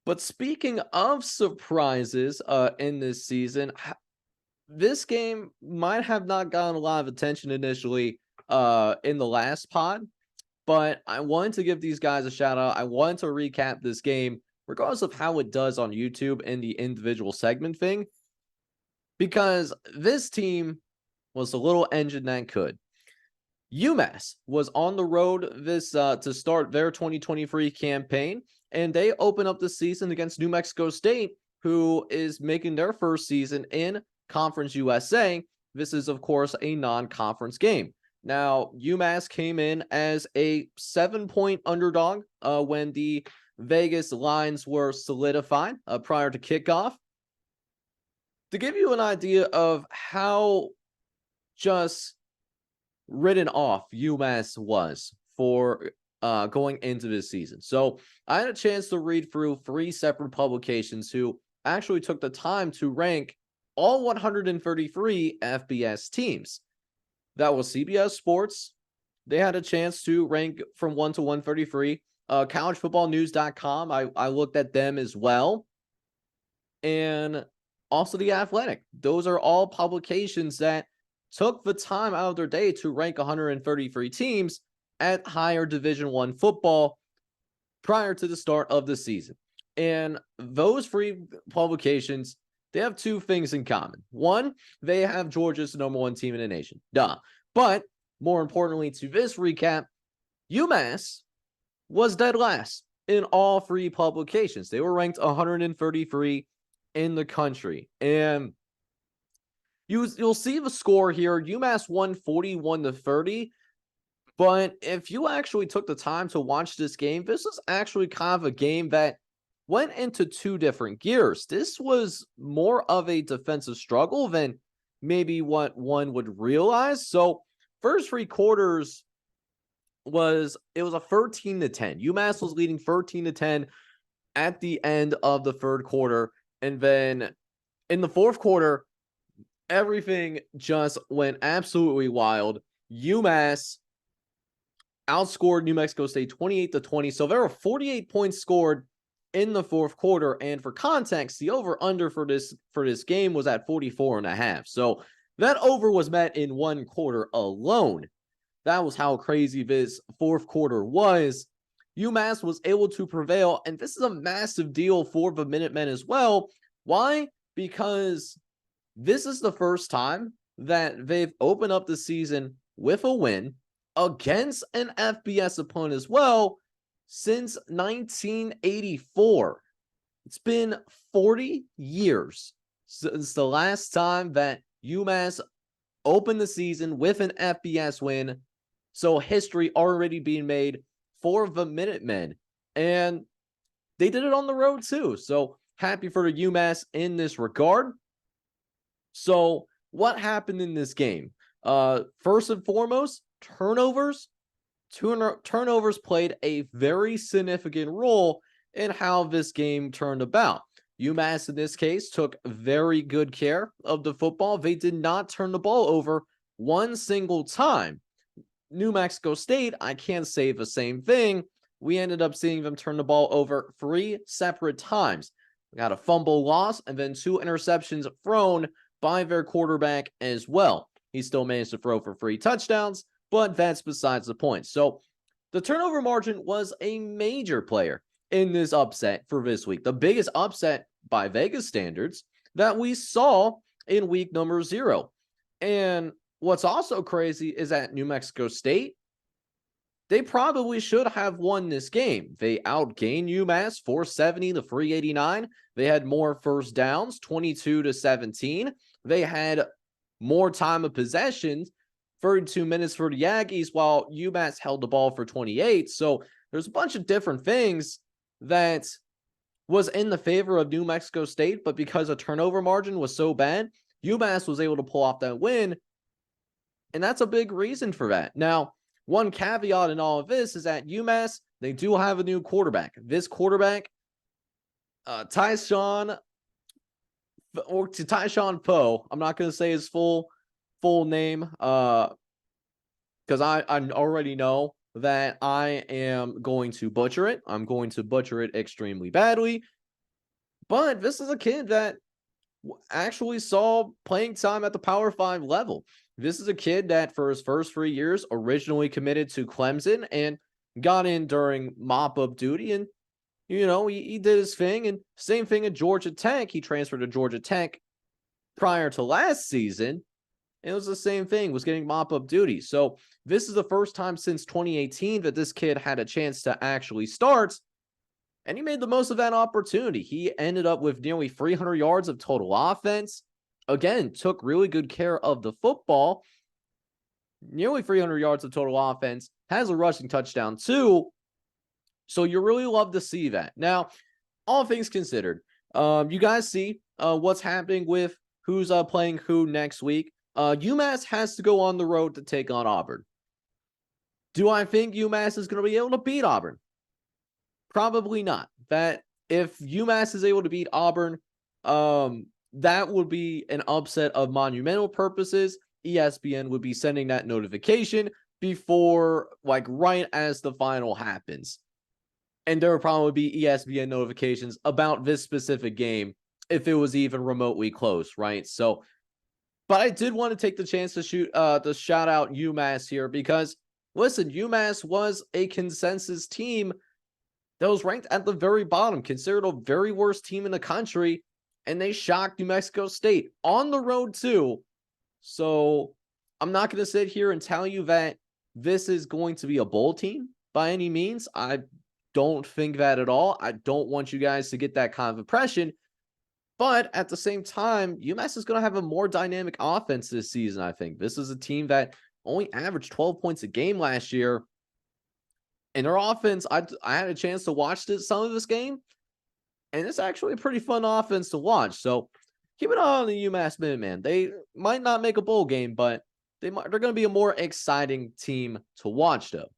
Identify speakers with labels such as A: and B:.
A: But speaking of surprises in this season, this game might have not gotten a lot of attention initially in the last pod, but I wanted to give these guys a shout out. I wanted to recap this game, regardless of how it does on YouTube in the individual segment thing, because this team was a little engine that could. UMass was on the road this to start their 2023 campaign, and they open up the season against New Mexico State, who is making their first season in Conference USA. This is, of course, a non-conference game. Now, UMass came in as a 7-point underdog when the Vegas lines were solidified prior to kickoff. To give you an idea of how just written off UMass was for going into this season. So I had a chance to read through 3 separate publications who actually took the time to rank all 133 FBS teams. That was CBS Sports. They had a chance to rank from 1 to 133. CollegeFootballNews.com, I looked at them as well. And also The Athletic. Those are all publications that took the time out of their day to rank 133 teams at higher Division I football prior to the start of the season. And those 3 publications, they have 2 things in common. One, they have Georgia's number 1 team in the nation. Duh. But more importantly to this recap, UMass was dead last in all 3 publications. They were ranked 133 in the country. And you'll see the score here. UMass won 41-30. But if you actually took the time to watch this game, this was actually kind of a game that went into 2 different gears. This was more of a defensive struggle than maybe what one would realize. So first 3 quarters it was a 13-10. UMass was leading 13-10 at the end of the 3rd quarter. And then in the 4th quarter, everything just went absolutely wild. UMass outscored New Mexico State 28-20. So there were 48 points scored in the 4th quarter. And for context, the over-under for this game was at 44.5. So that over was met in 1 quarter alone. That was how crazy this 4th quarter was. UMass was able to prevail, and this is a massive deal for the Minutemen as well. Why? Because this is the first time that they've opened up the season with a win against an FBS opponent as well since 1984. It's been 40 years since the last time that UMass opened the season with an FBS win. So history already being made for the Minutemen. And they did it on the road too. So happy for the UMass in this regard. So what happened in this game? First and foremost, turnovers. Turnovers played a very significant role in how this game turned about. UMass in this case took very good care of the football. They did not turn the ball over one single time. New Mexico State, I can't say the same thing. We ended up seeing them turn the ball over 3 separate times. We got a fumble loss and then 2 interceptions thrown by their quarterback as well. He still managed to throw for 3 touchdowns, but that's besides the point. So the turnover margin was a major player in this upset for this week. The biggest upset by Vegas standards that we saw in week number 0. And what's also crazy is that New Mexico State, they probably should have won this game. They outgained UMass 470 to 389. They had more first downs, 22-17. They had more time of possession, 32 minutes for the Aggies, while UMass held the ball for 28. So there's a bunch of different things that was in the favor of New Mexico State, but because a turnover margin was so bad, UMass was able to pull off that win. And that's a big reason for that. Now, one caveat in all of this is that UMass, they do have a new quarterback. This quarterback, Tyshawn Poe. I'm not going to say his full name because I already know that I am going to butcher it. I'm going to butcher it extremely badly. But this is a kid that actually saw playing time at the Power 5 level. This is a kid that for his first 3 years originally committed to Clemson and got in during mop-up duty, and he did his thing. And same thing at Georgia Tech. He transferred to Georgia Tech prior to last season. It was the same thing, was getting mop-up duty. So this is the first time since 2018 that this kid had a chance to actually start, and he made the most of that opportunity. He ended up with nearly 300 yards of total offense. Again, took really good care of the football. Nearly 300 yards of total offense. Has a rushing touchdown too. So you really love to see that. Now, all things considered, you guys see what's happening with who's playing who next week. UMass has to go on the road to take on Auburn. Do I think UMass is going to be able to beat Auburn? Probably not. That if UMass is able to beat Auburn, that would be an upset of monumental purposes. ESPN would be sending that notification before, like, right as the final happens. And there would probably be ESPN notifications about this specific game if it was even remotely close, right? So, but I did want to take the chance to shout out UMass here because, listen, UMass was a consensus team that was ranked at the very bottom, considered a very worst team in the country, and they shocked New Mexico State on the road too. So I'm not going to sit here and tell you that this is going to be a bowl team by any means. I don't think that at all. I don't want you guys to get that kind of impression. But at the same time, UMass is going to have a more dynamic offense this season, I think. This is a team that only averaged 12 points a game last year. And their offense, I had a chance to watch some of this game, and it's actually a pretty fun offense to watch. So keep an eye on the UMass Minutemen. They might not make a bowl game, but they're going to be a more exciting team to watch, though.